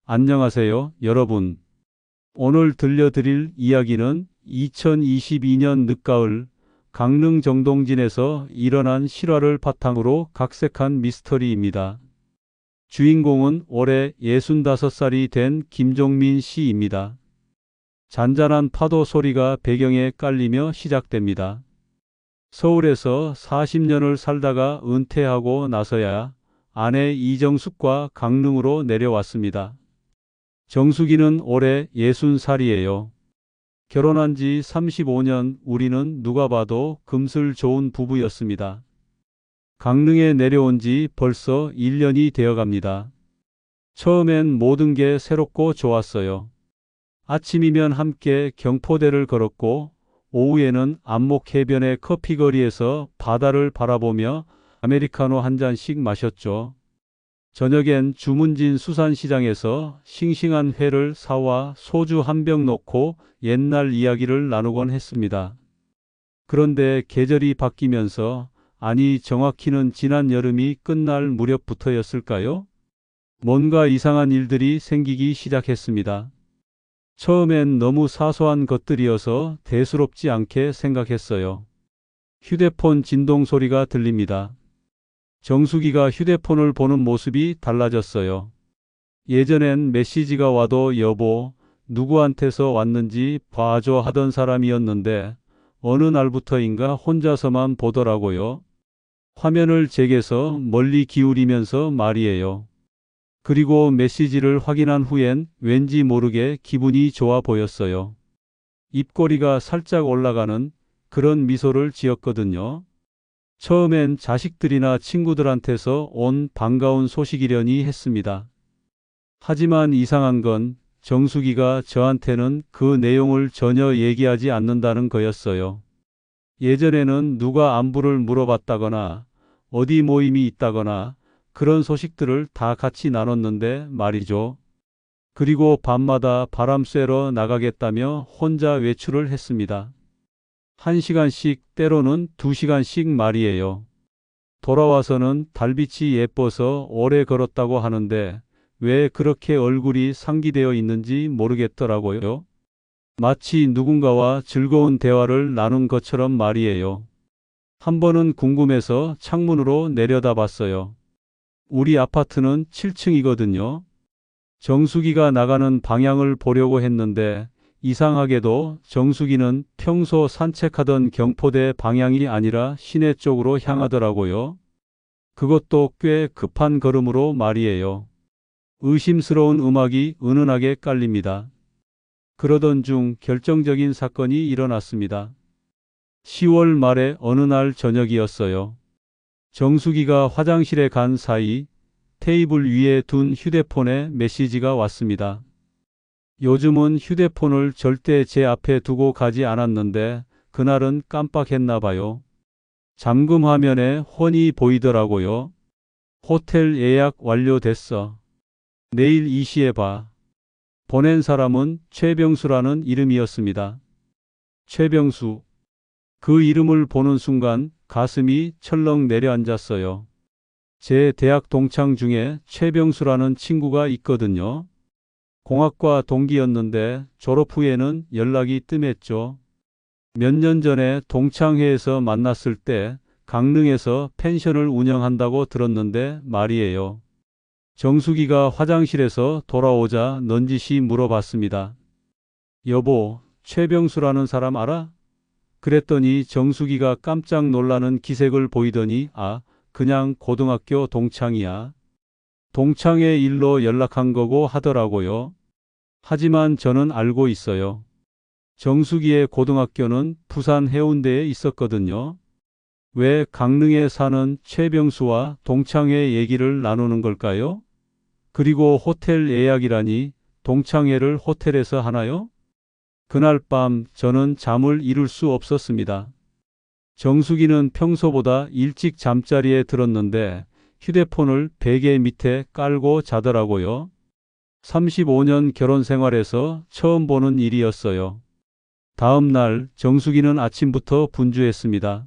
안녕하세요, 여러분. 오늘 들려드릴 이야기는 2022년 늦가을 강릉 정동진에서 일어난 실화를 바탕으로 각색한 미스터리입니다. 주인공은 올해 65살이 된 김종민 씨입니다. 잔잔한 파도 소리가 배경에 깔리며 시작됩니다. 서울에서 40년을 살다가 은퇴하고 나서야 아내 이정숙과 강릉으로 내려왔습니다. 정숙이는 올해 60살이에요. 결혼한 지 35년, 우리는 누가 봐도 금슬 좋은 부부였습니다. 강릉에 내려온 지 벌써 1년이 되어갑니다. 처음엔 모든 게 새롭고 좋았어요. 아침이면 함께 경포대를 걸었고 오후에는 안목 해변의 커피거리에서 바다를 바라보며 아메리카노 한 잔씩 마셨죠. 저녁엔 주문진 수산시장에서 싱싱한 회를 사와 소주 한 병 넣고 옛날 이야기를 나누곤 했습니다. 그런데 계절이 바뀌면서, 아니 정확히는 지난 여름이 끝날 무렵부터였을까요? 뭔가 이상한 일들이 생기기 시작했습니다. 처음엔 너무 사소한 것들이어서 대수롭지 않게 생각했어요. 휴대폰 진동 소리가 들립니다. 정숙이가 휴대폰을 보는 모습이 달라졌어요. 예전엔 메시지가 와도 여보, 누구한테서 왔는지 봐줘 하던 사람이었는데 어느 날부터인가 혼자서만 보더라고요. 화면을 제게서 멀리 기울이면서 말이에요. 그리고 메시지를 확인한 후엔 왠지 모르게 기분이 좋아 보였어요. 입꼬리가 살짝 올라가는 그런 미소를 지었거든요. 처음엔 자식들이나 친구들한테서 온 반가운 소식이려니 했습니다. 하지만 이상한 건 정숙이가 저한테는 그 내용을 전혀 얘기하지 않는다는 거였어요. 예전에는 누가 안부를 물어봤다거나 어디 모임이 있다거나 그런 소식들을 다 같이 나눴는데 말이죠. 그리고 밤마다 바람 쐬러 나가겠다며 혼자 외출을 했습니다. 1시간씩, 때로는 2시간씩 말이에요. 돌아와서는 달빛이 예뻐서 오래 걸었다고 하는데 왜 그렇게 얼굴이 상기되어 있는지 모르겠더라고요. 마치 누군가와 즐거운 대화를 나눈 것처럼 말이에요. 한 번은 궁금해서 창문으로 내려다봤어요. 우리 아파트는 7층이거든요. 정숙이가 나가는 방향을 보려고 했는데 이상하게도 정숙이는 평소 산책하던 경포대 방향이 아니라 시내 쪽으로 향하더라고요. 그것도 꽤 급한 걸음으로 말이에요. 의심스러운 음악이 은은하게 깔립니다. 그러던 중 결정적인 사건이 일어났습니다. 10월 말의 어느 날 저녁이었어요. 정숙이가 화장실에 간 사이 테이블 위에 둔 휴대폰에 메시지가 왔습니다. 요즘은 휴대폰을 절대 제 앞에 두고 가지 않았는데 그날은 깜빡했나 봐요. 잠금 화면에 훤히 보이더라고요. 호텔 예약 완료됐어. 내일 2시에 봐. 보낸 사람은 최병수라는 이름이었습니다. 최병수. 그 이름을 보는 순간 가슴이 철렁 내려앉았어요. 제 대학 동창 중에 최병수라는 친구가 있거든요. 공학과 동기였는데 졸업 후에는 연락이 뜸했죠. 몇 년 전에 동창회에서 만났을 때 강릉에서 펜션을 운영한다고 들었는데 말이에요. 정숙이가 화장실에서 돌아오자 넌지시 물어봤습니다. 여보, 최병수라는 사람 알아? 그랬더니 정숙이가 깜짝 놀라는 기색을 보이더니 그냥 고등학교 동창이야. 동창회 일로 연락한 거고 하더라고요. 하지만 저는 알고 있어요. 정숙이의 고등학교는 부산 해운대에 있었거든요. 왜 강릉에 사는 최병수와 동창회 얘기를 나누는 걸까요? 그리고 호텔 예약이라니, 동창회를 호텔에서 하나요? 그날 밤 저는 잠을 이룰 수 없었습니다. 정숙이는 평소보다 일찍 잠자리에 들었는데 휴대폰을 베개 밑에 깔고 자더라고요. 35년 결혼 생활에서 처음 보는 일이었어요. 다음 날 정숙이는 아침부터 분주했습니다.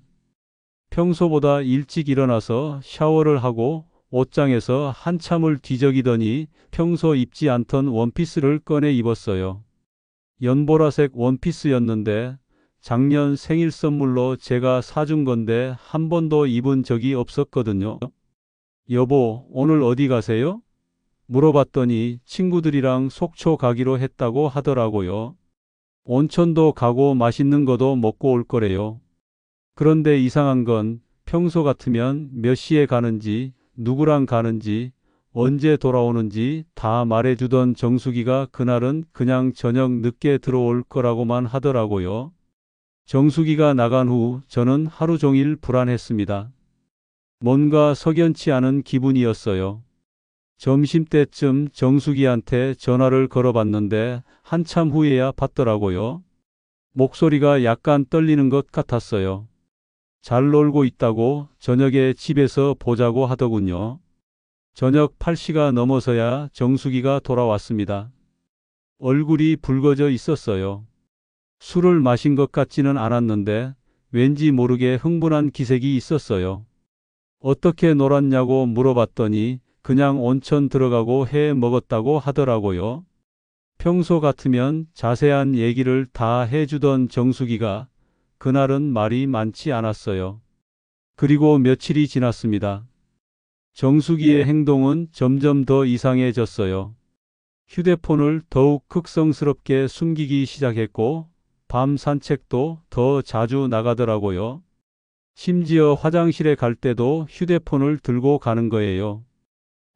평소보다 일찍 일어나서 샤워를 하고 옷장에서 한참을 뒤적이더니 평소 입지 않던 원피스를 꺼내 입었어요. 연보라색 원피스였는데 작년 생일 선물로 제가 사준 건데 한 번도 입은 적이 없었거든요. 여보, 오늘 어디 가세요? 물어봤더니 친구들이랑 속초 가기로 했다고 하더라고요. 온천도 가고 맛있는 거도 먹고 올 거래요. 그런데 이상한 건 평소 같으면 몇 시에 가는지, 누구랑 가는지, 언제 돌아오는지 다 말해주던 정수기가 그날은 그냥 저녁 늦게 들어올 거라고만 하더라고요. 정수기가 나간 후 저는 하루 종일 불안했습니다. 뭔가 석연치 않은 기분이었어요. 점심때쯤 정수기한테 전화를 걸어봤는데 한참 후에야 받더라고요. 목소리가 약간 떨리는 것 같았어요. 잘 놀고 있다고 저녁에 집에서 보자고 하더군요. 저녁 8시가 넘어서야 정수기가 돌아왔습니다. 얼굴이 붉어져 있었어요. 술을 마신 것 같지는 않았는데 왠지 모르게 흥분한 기색이 있었어요. 어떻게 놀았냐고 물어봤더니 그냥 온천 들어가고 해 먹었다고 하더라고요. 평소 같으면 자세한 얘기를 다 해주던 정수기가 그날은 말이 많지 않았어요. 그리고 며칠이 지났습니다. 정수기의 행동은 점점 더 이상해졌어요. 휴대폰을 더욱 극성스럽게 숨기기 시작했고 밤 산책도 더 자주 나가더라고요. 심지어 화장실에 갈 때도 휴대폰을 들고 가는 거예요.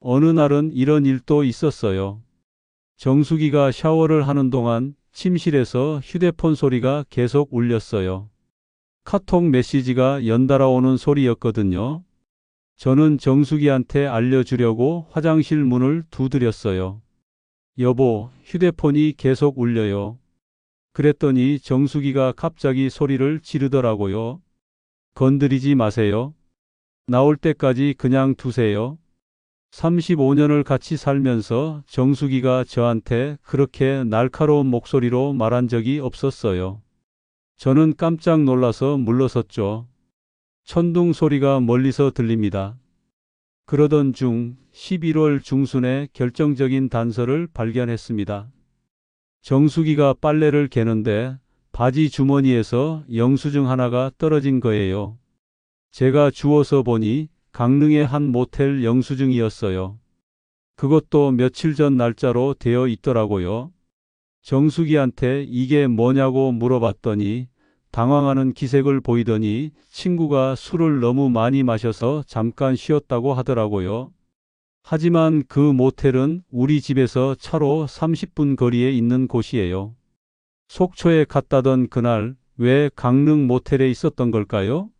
어느 날은 이런 일도 있었어요. 정수기가 샤워를 하는 동안 침실에서 휴대폰 소리가 계속 울렸어요. 카톡 메시지가 연달아 오는 소리였거든요. 저는 정수기한테 알려주려고 화장실 문을 두드렸어요. 여보, 휴대폰이 계속 울려요. 그랬더니 정수기가 갑자기 소리를 지르더라고요. 건드리지 마세요. 나올 때까지 그냥 두세요. 35년을 같이 살면서 정수기가 저한테 그렇게 날카로운 목소리로 말한 적이 없었어요. 저는 깜짝 놀라서 물러섰죠. 천둥 소리가 멀리서 들립니다. 그러던 중 11월 중순에 결정적인 단서를 발견했습니다. 정수기가 빨래를 개는데 바지 주머니에서 영수증 하나가 떨어진 거예요. 제가 주워서 보니 강릉의 한 모텔 영수증이었어요. 그것도 며칠 전 날짜로 되어 있더라고요. 정수기한테 이게 뭐냐고 물어봤더니 당황하는 기색을 보이더니 친구가 술을 너무 많이 마셔서 잠깐 쉬었다고 하더라고요. 하지만 그 모텔은 우리 집에서 차로 30분 거리에 있는 곳이에요. 속초에 갔다던 그날 왜 강릉 모텔에 있었던 걸까요?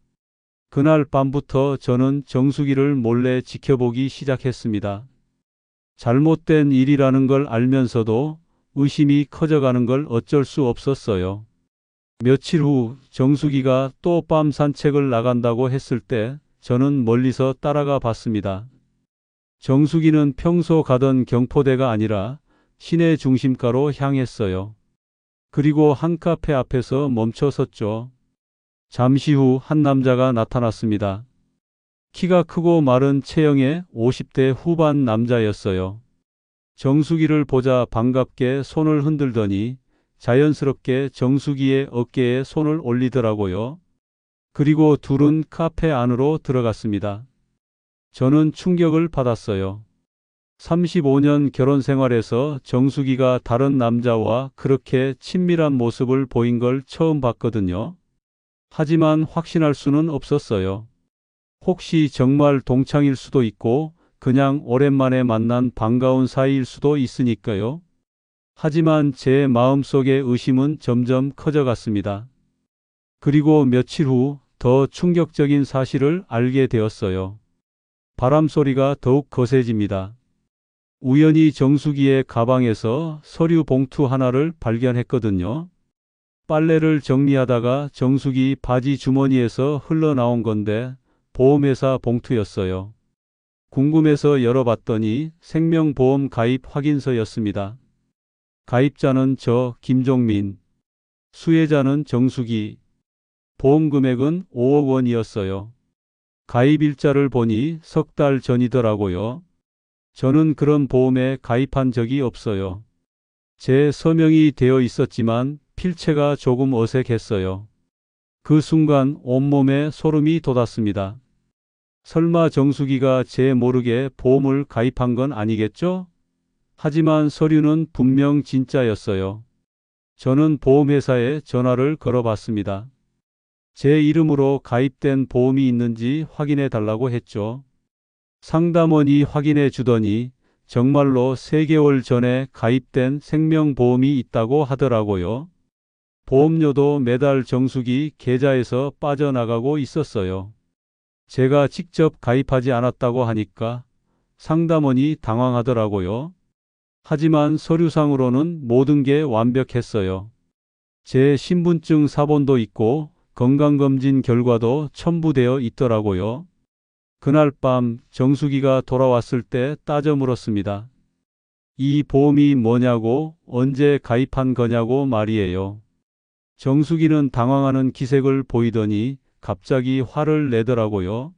그날 밤부터 저는 정수기를 몰래 지켜보기 시작했습니다. 잘못된 일이라는 걸 알면서도 의심이 커져가는 걸 어쩔 수 없었어요. 며칠 후 정수기가 또 밤 산책을 나간다고 했을 때 저는 멀리서 따라가 봤습니다. 정수기는 평소 가던 경포대가 아니라 시내 중심가로 향했어요. 그리고 한 카페 앞에서 멈춰 섰죠. 잠시 후 한 남자가 나타났습니다. 키가 크고 마른 체형의 50대 후반 남자였어요. 정수기를 보자 반갑게 손을 흔들더니 자연스럽게 정수기의 어깨에 손을 올리더라고요. 그리고 둘은 카페 안으로 들어갔습니다. 저는 충격을 받았어요. 35년 결혼 생활에서 정수기가 다른 남자와 그렇게 친밀한 모습을 보인 걸 처음 봤거든요. 하지만 확신할 수는 없었어요. 혹시 정말 동창일 수도 있고 그냥 오랜만에 만난 반가운 사이일 수도 있으니까요. 하지만 제 마음속의 의심은 점점 커져갔습니다. 그리고 며칠 후 더 충격적인 사실을 알게 되었어요. 바람 소리가 더욱 거세집니다. 우연히 정수기의 가방에서 서류 봉투 하나를 발견했거든요. 빨래를 정리하다가 정수기 바지 주머니에서 흘러나온 건데 보험회사 봉투였어요. 궁금해서 열어봤더니 생명보험 가입 확인서였습니다. 가입자는 저 김종민, 수혜자는 정수기, 보험 금액은 5억 원이었어요. 가입일자를 보니 석 달 전이더라고요. 저는 그런 보험에 가입한 적이 없어요. 제 서명이 되어 있었지만 필체가 조금 어색했어요. 그 순간 온몸에 소름이 돋았습니다. 설마 정수기가 제 모르게 보험을 가입한 건 아니겠죠? 하지만 서류는 분명 진짜였어요. 저는 보험회사에 전화를 걸어봤습니다. 제 이름으로 가입된 보험이 있는지 확인해 달라고 했죠. 상담원이 확인해 주더니 정말로 3개월 전에 가입된 생명보험이 있다고 하더라고요. 보험료도 매달 정수기 계좌에서 빠져나가고 있었어요. 제가 직접 가입하지 않았다고 하니까 상담원이 당황하더라고요. 하지만 서류상으로는 모든 게 완벽했어요. 제 신분증 사본도 있고 건강검진 결과도 첨부되어 있더라고요. 그날 밤 정수기가 돌아왔을 때 따져 물었습니다. 이 보험이 뭐냐고, 언제 가입한 거냐고 말이에요. 정수기는 당황하는 기색을 보이더니 갑자기 화를 내더라고요.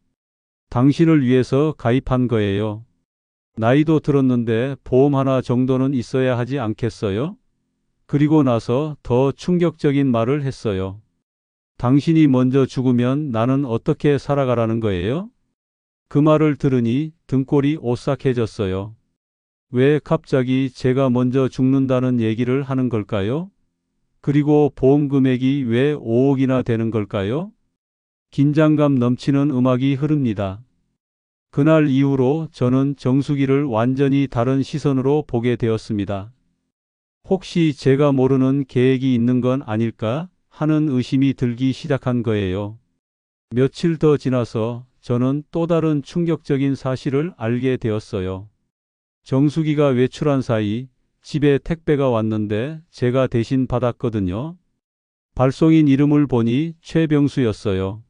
당신을 위해서 가입한 거예요. 나이도 들었는데 보험 하나 정도는 있어야 하지 않겠어요? 그리고 나서 더 충격적인 말을 했어요. 당신이 먼저 죽으면 나는 어떻게 살아가라는 거예요? 그 말을 들으니 등골이 오싹해졌어요. 왜 갑자기 제가 먼저 죽는다는 얘기를 하는 걸까요? 그리고 보험 금액이 왜 5억이나 되는 걸까요? 긴장감 넘치는 음악이 흐릅니다. 그날 이후로 저는 정수기를 완전히 다른 시선으로 보게 되었습니다. 혹시 제가 모르는 계획이 있는 건 아닐까 하는 의심이 들기 시작한 거예요. 며칠 더 지나서 저는 또 다른 충격적인 사실을 알게 되었어요. 정수기가 외출한 사이 집에 택배가 왔는데 제가 대신 받았거든요. 발송인 이름을 보니 최병수였어요.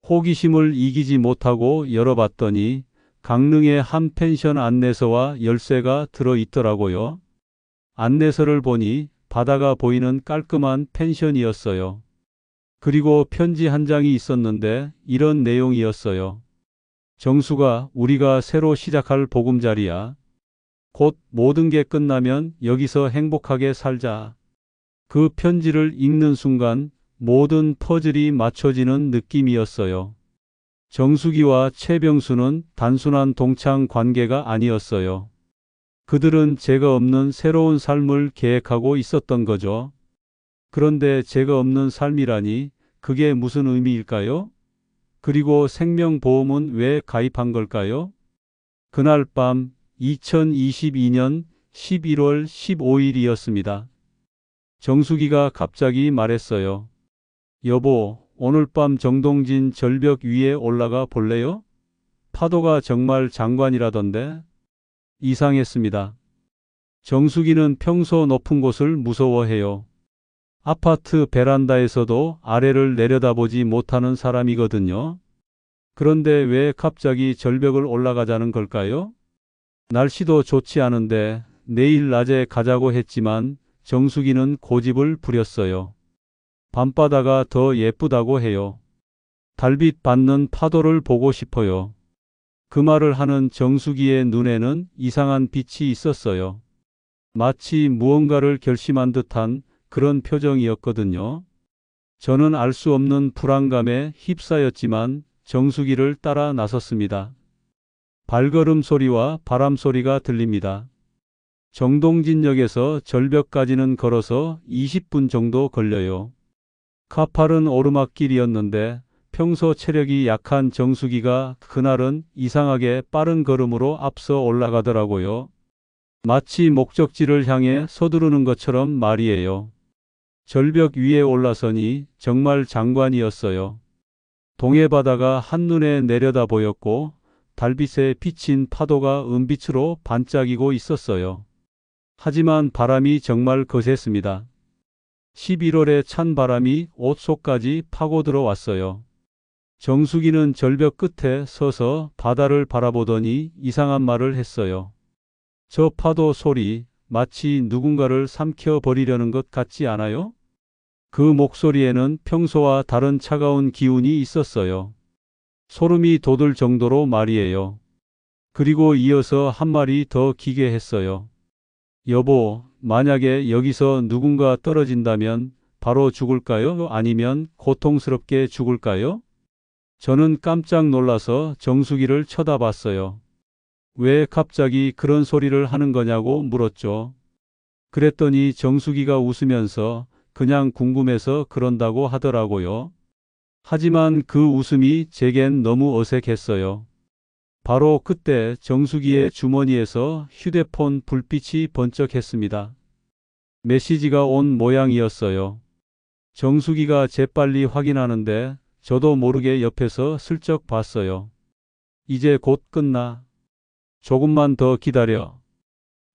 호기심을 이기지 못하고 열어봤더니 강릉의 한 펜션 안내서와 열쇠가 들어있더라고요. 안내서를 보니 바다가 보이는 깔끔한 펜션이었어요. 그리고 편지 한 장이 있었는데 이런 내용이었어요. 정수가, 우리가 새로 시작할 보금자리야. 곧 모든 게 끝나면 여기서 행복하게 살자. 그 편지를 읽는 순간 모든 퍼즐이 맞춰지는 느낌이었어요. 정수기와 최병수는 단순한 동창 관계가 아니었어요. 그들은 제가 없는 새로운 삶을 계획하고 있었던 거죠. 그런데 제가 없는 삶이라니 그게 무슨 의미일까요? 그리고 생명보험은 왜 가입한 걸까요? 그날 밤 2022년 11월 15일이었습니다. 정수기가 갑자기 말했어요. 여보, 오늘 밤 정동진 절벽 위에 올라가 볼래요? 파도가 정말 장관이라던데. 이상했습니다. 정수기는 평소 높은 곳을 무서워해요. 아파트 베란다에서도 아래를 내려다보지 못하는 사람이거든요. 그런데 왜 갑자기 절벽을 올라가자는 걸까요? 날씨도 좋지 않은데 내일 낮에 가자고 했지만 정수기는 고집을 부렸어요. 밤바다가 더 예쁘다고 해요. 달빛 받는 파도를 보고 싶어요. 그 말을 하는 정수기의 눈에는 이상한 빛이 있었어요. 마치 무언가를 결심한 듯한 그런 표정이었거든요. 저는 알 수 없는 불안감에 휩싸였지만 정수기를 따라 나섰습니다. 발걸음 소리와 바람 소리가 들립니다. 정동진역에서 절벽까지는 걸어서 20분 정도 걸려요. 가파른 오르막길이었는데 평소 체력이 약한 정수기가 그날은 이상하게 빠른 걸음으로 앞서 올라가더라고요. 마치 목적지를 향해 서두르는 것처럼 말이에요. 절벽 위에 올라서니 정말 장관이었어요. 동해 바다가 한눈에 내려다 보였고 달빛에 비친 파도가 은빛으로 반짝이고 있었어요. 하지만 바람이 정말 거셌습니다. 11월의 찬 바람이 옷 속까지 파고 들어왔어요. 정수기는 절벽 끝에 서서 바다를 바라보더니 이상한 말을 했어요. 저 파도 소리, 마치 누군가를 삼켜버리려는 것 같지 않아요? 그 목소리에는 평소와 다른 차가운 기운이 있었어요. 소름이 돋을 정도로 말이에요. 그리고 이어서 한 말이 더 기게 했어요. 여보, 만약에 여기서 누군가 떨어진다면 바로 죽을까요? 아니면 고통스럽게 죽을까요? 저는 깜짝 놀라서 정수기를 쳐다봤어요. 왜 갑자기 그런 소리를 하는 거냐고 물었죠. 그랬더니 정수기가 웃으면서 그냥 궁금해서 그런다고 하더라고요. 하지만 그 웃음이 제겐 너무 어색했어요. 바로 그때 정수기의 주머니에서 휴대폰 불빛이 번쩍했습니다. 메시지가 온 모양이었어요. 정수기가 재빨리 확인하는데 저도 모르게 옆에서 슬쩍 봤어요. 이제 곧 끝나. 조금만 더 기다려.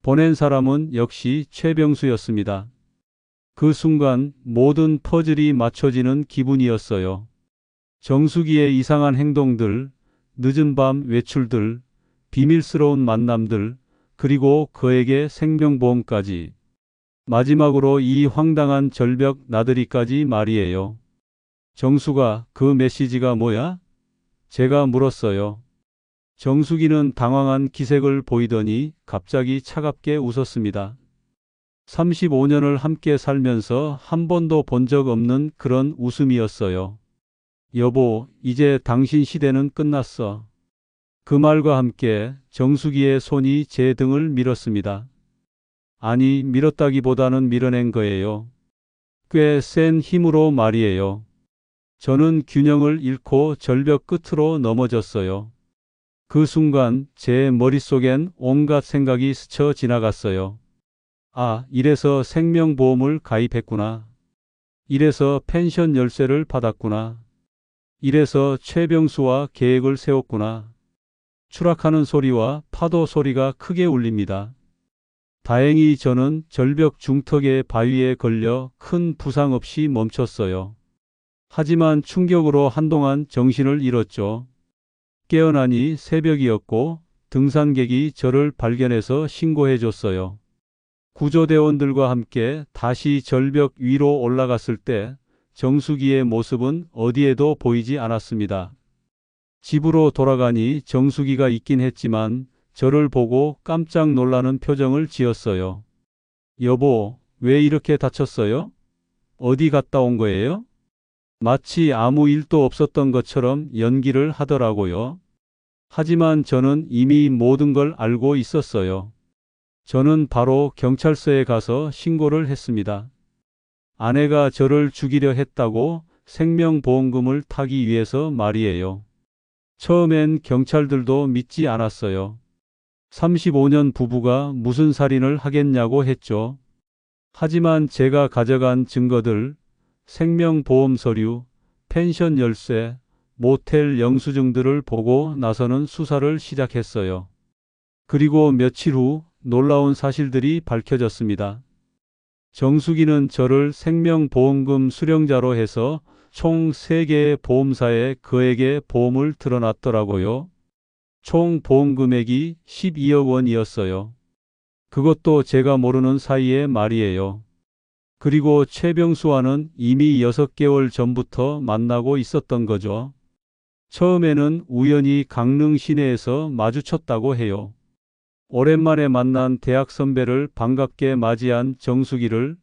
보낸 사람은 역시 최병수였습니다. 그 순간 모든 퍼즐이 맞춰지는 기분이었어요. 정수기의 이상한 행동들, 늦은 밤 외출들, 비밀스러운 만남들, 그리고 그에게 생명보험까지. 마지막으로 이 황당한 절벽 나들이까지 말이에요. 정수가, 그 메시지가 뭐야? 제가 물었어요. 정수기는 당황한 기색을 보이더니 갑자기 차갑게 웃었습니다. 35년을 함께 살면서 한 번도 본 적 없는 그런 웃음이었어요. 여보, 이제 당신 시대는 끝났어. 그 말과 함께 정수기의 손이 제 등을 밀었습니다. 아니, 밀었다기보다는 밀어낸 거예요. 꽤 센 힘으로 말이에요. 저는 균형을 잃고 절벽 끝으로 넘어졌어요. 그 순간 제 머릿속엔 온갖 생각이 스쳐 지나갔어요. 아, 이래서 생명보험을 가입했구나. 이래서 펜션 열쇠를 받았구나. 이래서 최병수와 계획을 세웠구나. 추락하는 소리와 파도 소리가 크게 울립니다. 다행히 저는 절벽 중턱의 바위에 걸려 큰 부상 없이 멈췄어요. 하지만 충격으로 한동안 정신을 잃었죠. 깨어나니 새벽이었고 등산객이 저를 발견해서 신고해 줬어요. 구조대원들과 함께 다시 절벽 위로 올라갔을 때 정수기의 모습은 어디에도 보이지 않았습니다. 집으로 돌아가니 정수기가 있긴 했지만 저를 보고 깜짝 놀라는 표정을 지었어요. 여보, 왜 이렇게 다쳤어요? 어디 갔다 온 거예요? 마치 아무 일도 없었던 것처럼 연기를 하더라고요. 하지만 저는 이미 모든 걸 알고 있었어요. 저는 바로 경찰서에 가서 신고를 했습니다. 아내가 저를 죽이려 했다고 생명보험금을 타기 위해서 말이에요. 처음엔 경찰들도 믿지 않았어요. 35년 부부가 무슨 살인을 하겠냐고 했죠. 하지만 제가 가져간 증거들, 생명보험 서류, 펜션 열쇠, 모텔 영수증들을 보고 나서는 수사를 시작했어요. 그리고 며칠 후 놀라운 사실들이 밝혀졌습니다. 정수기는 저를 생명보험금 수령자로 해서 총 3개의 보험사에 그에게 보험을 들어놨더라고요. 총 보험 금액이 12억 원이었어요. 그것도 제가 모르는 사이에 말이에요. 그리고 최병수와는 이미 6개월 전부터 만나고 있었던 거죠. 처음에는 우연히 강릉 시내에서 마주쳤다고 해요. 오랜만에 만난 대학 선배를 반갑게 맞이한 정수기를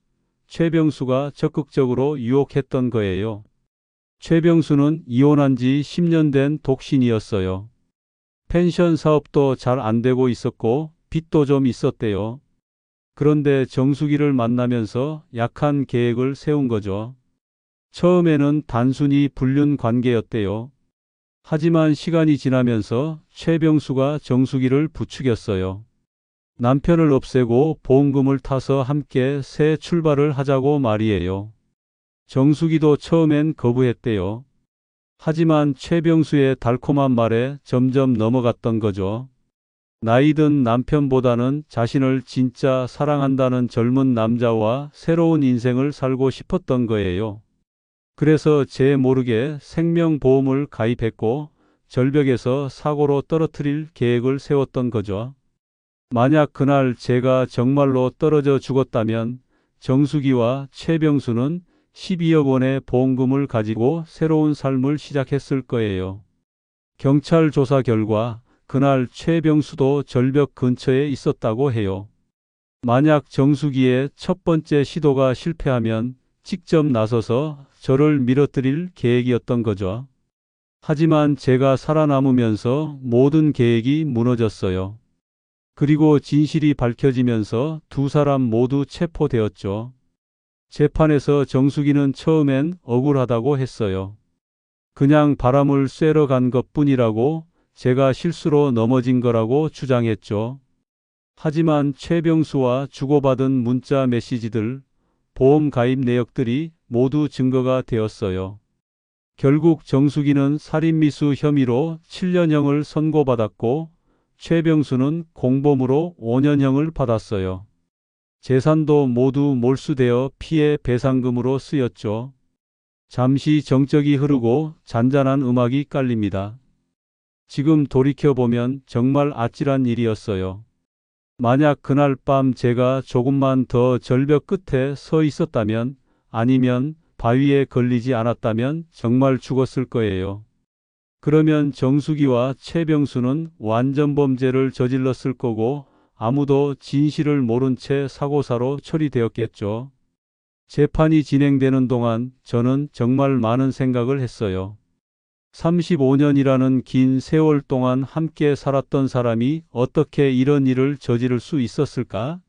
최병수가 적극적으로 유혹했던 거예요. 최병수는 이혼한 지 10년 된 독신이었어요. 펜션 사업도 잘 안 되고 있었고 빚도 좀 있었대요. 그런데 정수기를 만나면서 약한 계획을 세운 거죠. 처음에는 단순히 불륜 관계였대요. 하지만 시간이 지나면서 최병수가 정수기를 부추겼어요. 남편을 없애고 보험금을 타서 함께 새 출발을 하자고 말이에요. 정수기도 처음엔 거부했대요. 하지만 최병수의 달콤한 말에 점점 넘어갔던 거죠. 나이든 남편보다는 자신을 진짜 사랑한다는 젊은 남자와 새로운 인생을 살고 싶었던 거예요. 그래서 제 모르게 생명보험을 가입했고 절벽에서 사고로 떨어뜨릴 계획을 세웠던 거죠. 만약 그날 제가 정말로 떨어져 죽었다면 정수기와 최병수는 12억 원의 보험금을 가지고 새로운 삶을 시작했을 거예요. 경찰 조사 결과 그날 최병수도 절벽 근처에 있었다고 해요. 만약 정수기의 첫 번째 시도가 실패하면 직접 나서서 저를 밀어뜨릴 계획이었던 거죠. 하지만 제가 살아남으면서 모든 계획이 무너졌어요. 그리고 진실이 밝혀지면서 두 사람 모두 체포되었죠. 재판에서 정수기는 처음엔 억울하다고 했어요. 그냥 바람을 쐬러 간 것뿐이라고, 제가 실수로 넘어진 거라고 주장했죠. 하지만 최병수와 주고받은 문자 메시지들, 보험 가입 내역들이 모두 증거가 되었어요. 결국 정수기는 살인미수 혐의로 7년형을 선고받았고 최병수는 공범으로 5년형을 받았어요. 재산도 모두 몰수되어 피해 배상금으로 쓰였죠. 잠시 정적이 흐르고 잔잔한 음악이 깔립니다. 지금 돌이켜보면 정말 아찔한 일이었어요. 만약 그날 밤 제가 조금만 더 절벽 끝에 서 있었다면, 아니면 바위에 걸리지 않았다면 정말 죽었을 거예요. 그러면 정수기와 최병수는 완전 범죄를 저질렀을 거고 아무도 진실을 모른 채 사고사로 처리되었겠죠. 재판이 진행되는 동안 저는 정말 많은 생각을 했어요. 35년이라는 긴 세월 동안 함께 살았던 사람이 어떻게 이런 일을 저지를 수 있었을까?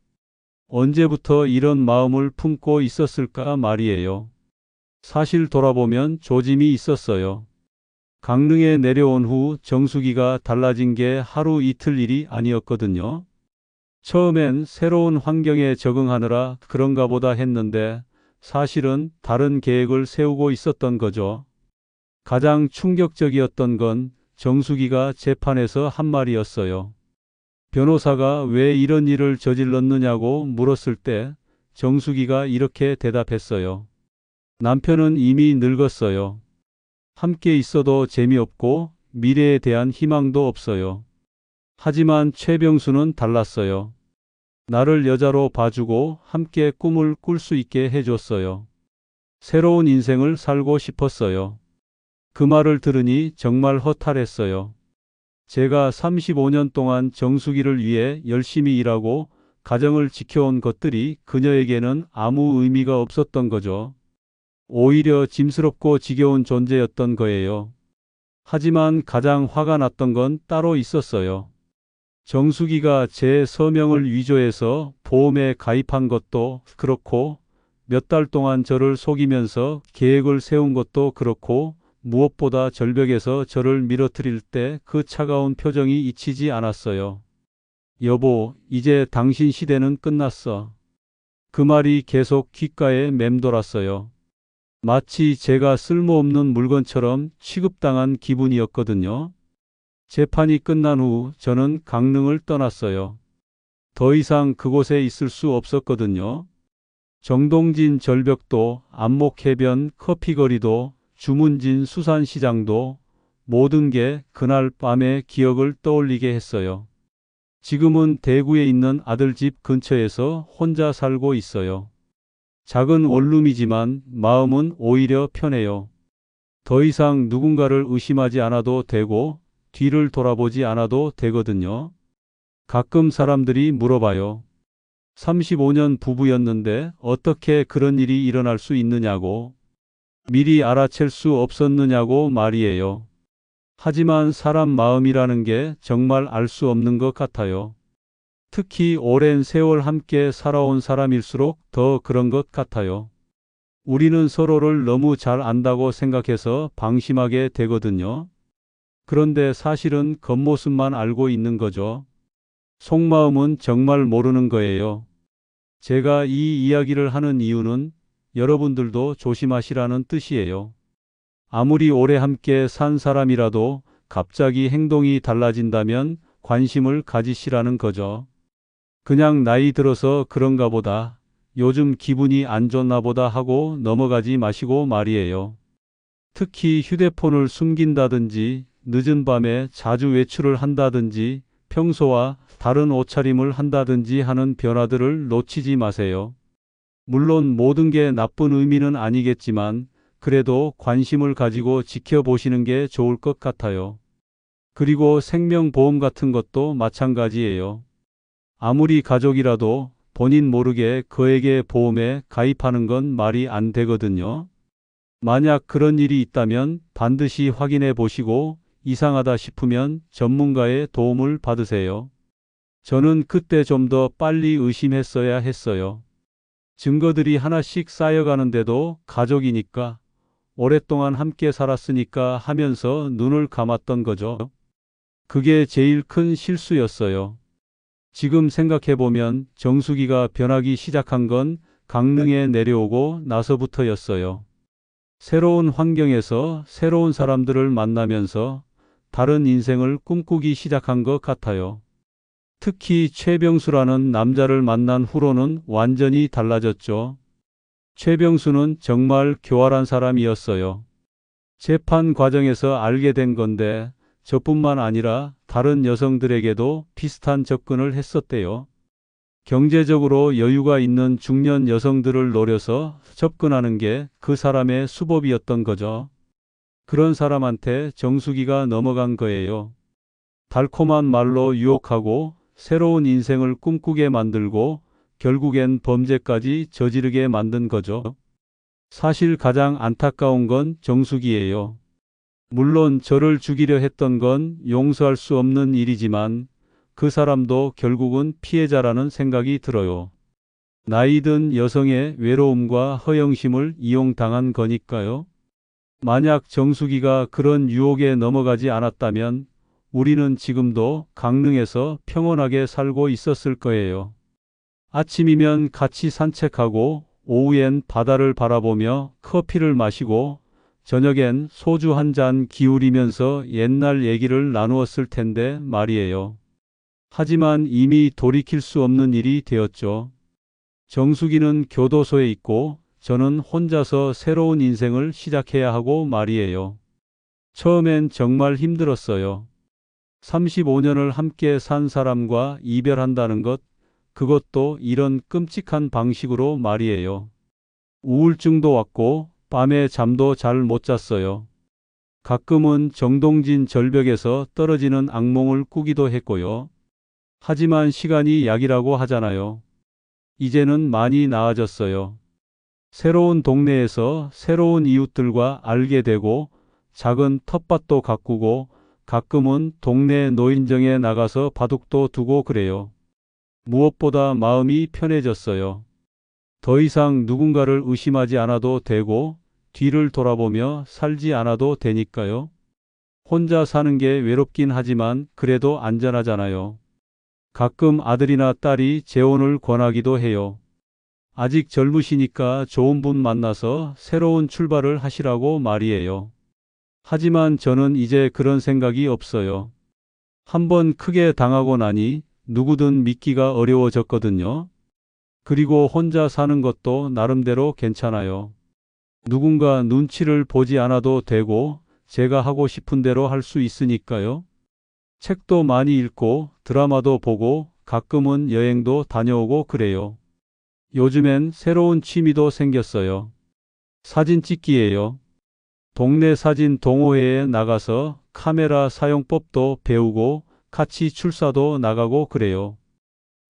언제부터 이런 마음을 품고 있었을까 말이에요. 사실 돌아보면 조짐이 있었어요. 강릉에 내려온 후 정수기가 달라진 게 하루 이틀 일이 아니었거든요. 처음엔 새로운 환경에 적응하느라 그런가 보다 했는데 사실은 다른 계획을 세우고 있었던 거죠. 가장 충격적이었던 건 정수기가 재판에서 한 말이었어요. 변호사가 왜 이런 일을 저질렀느냐고 물었을 때 정수기가 이렇게 대답했어요. 남편은 이미 늙었어요. 함께 있어도 재미없고 미래에 대한 희망도 없어요. 하지만 최병수는 달랐어요. 나를 여자로 봐주고 함께 꿈을 꿀 수 있게 해줬어요. 새로운 인생을 살고 싶었어요. 그 말을 들으니 정말 허탈했어요. 제가 35년 동안 정수기를 위해 열심히 일하고 가정을 지켜온 것들이 그녀에게는 아무 의미가 없었던 거죠. 오히려 짐스럽고 지겨운 존재였던 거예요. 하지만 가장 화가 났던 건 따로 있었어요. 정수기가 제 서명을 위조해서 보험에 가입한 것도 그렇고, 몇 달 동안 저를 속이면서 계획을 세운 것도 그렇고, 무엇보다 절벽에서 저를 밀어뜨릴 때 그 차가운 표정이 잊히지 않았어요. 여보, 이제 당신 시대는 끝났어. 그 말이 계속 귓가에 맴돌았어요. 마치 제가 쓸모없는 물건처럼 취급당한 기분이었거든요. 재판이 끝난 후 저는 강릉을 떠났어요. 더 이상 그곳에 있을 수 없었거든요. 정동진 절벽도, 안목해변 커피거리도, 주문진 수산시장도, 모든 게 그날 밤의 기억을 떠올리게 했어요. 지금은 대구에 있는 아들 집 근처에서 혼자 살고 있어요. 작은 원룸이지만 마음은 오히려 편해요. 더 이상 누군가를 의심하지 않아도 되고 뒤를 돌아보지 않아도 되거든요. 가끔 사람들이 물어봐요. 35년 부부였는데 어떻게 그런 일이 일어날 수 있느냐고, 미리 알아챌 수 없었느냐고 말이에요. 하지만 사람 마음이라는 게 정말 알 수 없는 것 같아요. 특히 오랜 세월 함께 살아온 사람일수록 더 그런 것 같아요. 우리는 서로를 너무 잘 안다고 생각해서 방심하게 되거든요. 그런데 사실은 겉모습만 알고 있는 거죠. 속마음은 정말 모르는 거예요. 제가 이 이야기를 하는 이유는 여러분들도 조심하시라는 뜻이에요. 아무리 오래 함께 산 사람이라도 갑자기 행동이 달라진다면 관심을 가지시라는 거죠. 그냥 나이 들어서 그런가 보다, 요즘 기분이 안 좋나 보다 하고 넘어가지 마시고 말이에요. 특히 휴대폰을 숨긴다든지, 늦은 밤에 자주 외출을 한다든지, 평소와 다른 옷차림을 한다든지 하는 변화들을 놓치지 마세요. 물론 모든 게 나쁜 의미는 아니겠지만 그래도 관심을 가지고 지켜보시는 게 좋을 것 같아요. 그리고 생명보험 같은 것도 마찬가지예요. 아무리 가족이라도 본인 모르게 그에게 보험에 가입하는 건 말이 안 되거든요. 만약 그런 일이 있다면 반드시 확인해 보시고 이상하다 싶으면 전문가의 도움을 받으세요. 저는 그때 좀 더 빨리 의심했어야 했어요. 증거들이 하나씩 쌓여가는데도 가족이니까, 오랫동안 함께 살았으니까 하면서 눈을 감았던 거죠. 그게 제일 큰 실수였어요. 지금 생각해보면 정수기가 변하기 시작한 건 강릉에 내려오고 나서부터였어요. 새로운 환경에서 새로운 사람들을 만나면서 다른 인생을 꿈꾸기 시작한 것 같아요. 특히 최병수라는 남자를 만난 후로는 완전히 달라졌죠. 최병수는 정말 교활한 사람이었어요. 재판 과정에서 알게 된 건데 저뿐만 아니라 다른 여성들에게도 비슷한 접근을 했었대요. 경제적으로 여유가 있는 중년 여성들을 노려서 접근하는 게 그 사람의 수법이었던 거죠. 그런 사람한테 정수기가 넘어간 거예요. 달콤한 말로 유혹하고 새로운 인생을 꿈꾸게 만들고 결국엔 범죄까지 저지르게 만든 거죠. 사실 가장 안타까운 건 정수기예요. 물론 저를 죽이려 했던 건 용서할 수 없는 일이지만 그 사람도 결국은 피해자라는 생각이 들어요. 나이든 여성의 외로움과 허영심을 이용당한 거니까요. 만약 정수기가 그런 유혹에 넘어가지 않았다면 우리는 지금도 강릉에서 평온하게 살고 있었을 거예요. 아침이면 같이 산책하고 오후엔 바다를 바라보며 커피를 마시고 저녁엔 소주 한 잔 기울이면서 옛날 얘기를 나누었을 텐데 말이에요. 하지만 이미 돌이킬 수 없는 일이 되었죠. 정수기는 교도소에 있고 저는 혼자서 새로운 인생을 시작해야 하고 말이에요. 처음엔 정말 힘들었어요. 35년을 함께 산 사람과 이별한다는 것, 그것도 이런 끔찍한 방식으로 말이에요. 우울증도 왔고 밤에 잠도 잘 못 잤어요. 가끔은 정동진 절벽에서 떨어지는 악몽을 꾸기도 했고요. 하지만 시간이 약이라고 하잖아요. 이제는 많이 나아졌어요. 새로운 동네에서 새로운 이웃들과 알게 되고 작은 텃밭도 가꾸고 가끔은 동네 노인정에 나가서 바둑도 두고 그래요. 무엇보다 마음이 편해졌어요. 더 이상 누군가를 의심하지 않아도 되고 뒤를 돌아보며 살지 않아도 되니까요. 혼자 사는 게 외롭긴 하지만 그래도 안전하잖아요. 가끔 아들이나 딸이 재혼을 권하기도 해요. 아직 젊으시니까 좋은 분 만나서 새로운 출발을 하시라고 말이에요. 하지만 저는 이제 그런 생각이 없어요. 한번 크게 당하고 나니 누구든 믿기가 어려워졌거든요. 그리고 혼자 사는 것도 나름대로 괜찮아요. 누군가 눈치를 보지 않아도 되고 제가 하고 싶은 대로 할 수 있으니까요. 책도 많이 읽고 드라마도 보고 가끔은 여행도 다녀오고 그래요. 요즘엔 새로운 취미도 생겼어요. 사진 찍기예요. 동네 사진 동호회에 나가서 카메라 사용법도 배우고 같이 출사도 나가고 그래요.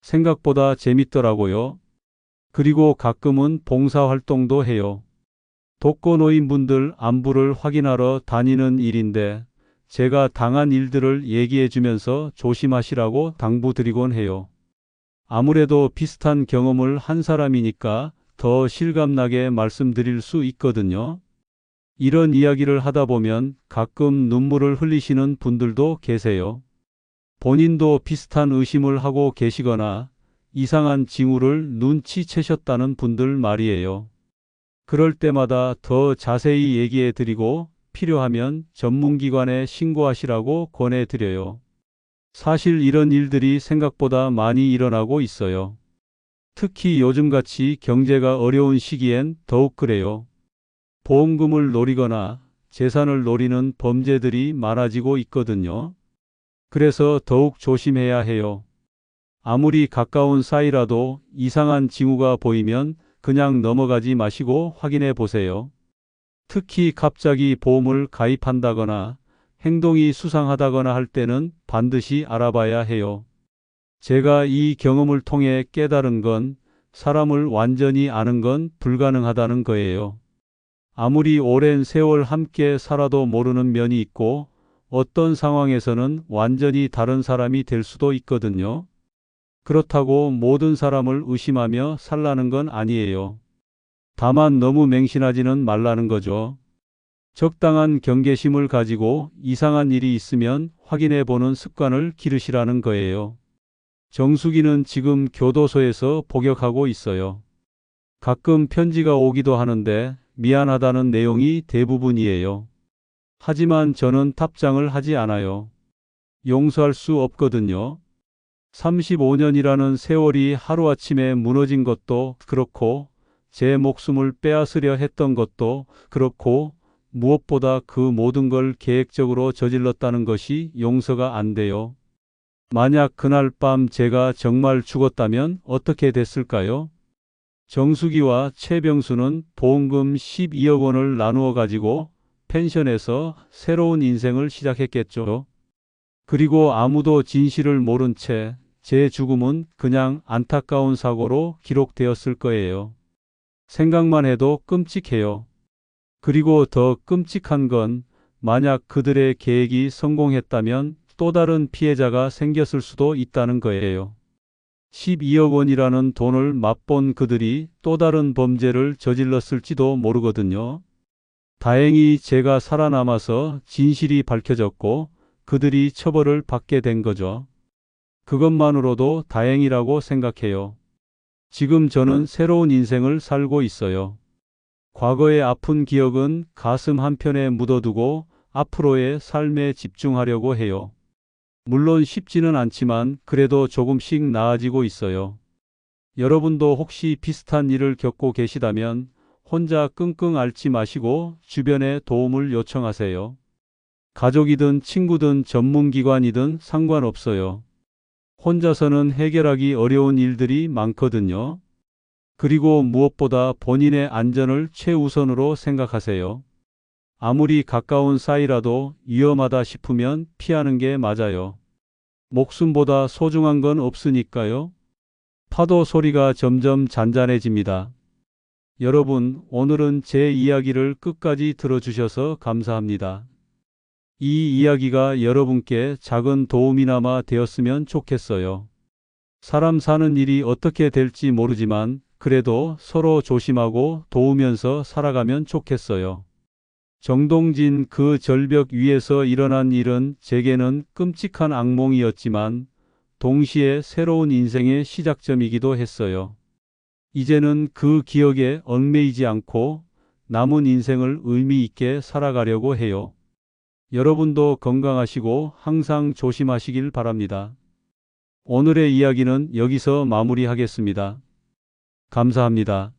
생각보다 재밌더라고요. 그리고 가끔은 봉사활동도 해요. 독거노인분들 안부를 확인하러 다니는 일인데 제가 당한 일들을 얘기해 주면서 조심하시라고 당부드리곤 해요. 아무래도 비슷한 경험을 한 사람이니까 더 실감나게 말씀드릴 수 있거든요. 이런 이야기를 하다 보면 가끔 눈물을 흘리시는 분들도 계세요. 본인도 비슷한 의심을 하고 계시거나 이상한 징후를 눈치채셨다는 분들 말이에요. 그럴 때마다 더 자세히 얘기해 드리고 필요하면 전문기관에 신고하시라고 권해드려요. 사실 이런 일들이 생각보다 많이 일어나고 있어요. 특히 요즘같이 경제가 어려운 시기엔 더욱 그래요. 보험금을 노리거나 재산을 노리는 범죄들이 많아지고 있거든요. 그래서 더욱 조심해야 해요. 아무리 가까운 사이라도 이상한 징후가 보이면 그냥 넘어가지 마시고 확인해 보세요. 특히 갑자기 보험을 가입한다거나 행동이 수상하다거나 할 때는 반드시 알아봐야 해요. 제가 이 경험을 통해 깨달은 건 사람을 완전히 아는 건 불가능하다는 거예요. 아무리 오랜 세월 함께 살아도 모르는 면이 있고 어떤 상황에서는 완전히 다른 사람이 될 수도 있거든요. 그렇다고 모든 사람을 의심하며 살라는 건 아니에요. 다만 너무 맹신하지는 말라는 거죠. 적당한 경계심을 가지고 이상한 일이 있으면 확인해 보는 습관을 기르시라는 거예요. 정수기는 지금 교도소에서 복역하고 있어요. 가끔 편지가 오기도 하는데 미안하다는 내용이 대부분이에요. 하지만 저는 탑장을 하지 않아요. 용서할 수 없거든요. 35년이라는 세월이 하루아침에 무너진 것도 그렇고 제 목숨을 빼앗으려 했던 것도 그렇고 무엇보다 그 모든 걸 계획적으로 저질렀다는 것이 용서가 안 돼요. 만약 그날 밤 제가 정말 죽었다면 어떻게 됐을까요? 정수기와 최병수는 보험금 12억 원을 나누어 가지고 펜션에서 새로운 인생을 시작했겠죠. 그리고 아무도 진실을 모른 채 제 죽음은 그냥 안타까운 사고로 기록되었을 거예요. 생각만 해도 끔찍해요. 그리고 더 끔찍한 건 만약 그들의 계획이 성공했다면 또 다른 피해자가 생겼을 수도 있다는 거예요. 12억 원이라는 돈을 맛본 그들이 또 다른 범죄를 저질렀을지도 모르거든요. 다행히 제가 살아남아서 진실이 밝혀졌고 그들이 처벌을 받게 된 거죠. 그것만으로도 다행이라고 생각해요. 지금 저는 새로운 인생을 살고 있어요. 과거의 아픈 기억은 가슴 한편에 묻어두고 앞으로의 삶에 집중하려고 해요. 물론 쉽지는 않지만 그래도 조금씩 나아지고 있어요. 여러분도 혹시 비슷한 일을 겪고 계시다면 혼자 끙끙 앓지 마시고 주변에 도움을 요청하세요. 가족이든 친구든 전문기관이든 상관없어요. 혼자서는 해결하기 어려운 일들이 많거든요. 그리고 무엇보다 본인의 안전을 최우선으로 생각하세요. 아무리 가까운 사이라도 위험하다 싶으면 피하는 게 맞아요. 목숨보다 소중한 건 없으니까요. 파도 소리가 점점 잔잔해집니다. 여러분, 오늘은 제 이야기를 끝까지 들어주셔서 감사합니다. 이 이야기가 여러분께 작은 도움이나마 되었으면 좋겠어요. 사람 사는 일이 어떻게 될지 모르지만 그래도 서로 조심하고 도우면서 살아가면 좋겠어요. 정동진 그 절벽 위에서 일어난 일은 제게는 끔찍한 악몽이었지만 동시에 새로운 인생의 시작점이기도 했어요. 이제는 그 기억에 얽매이지 않고 남은 인생을 의미 있게 살아가려고 해요. 여러분도 건강하시고 항상 조심하시길 바랍니다. 오늘의 이야기는 여기서 마무리하겠습니다. 감사합니다.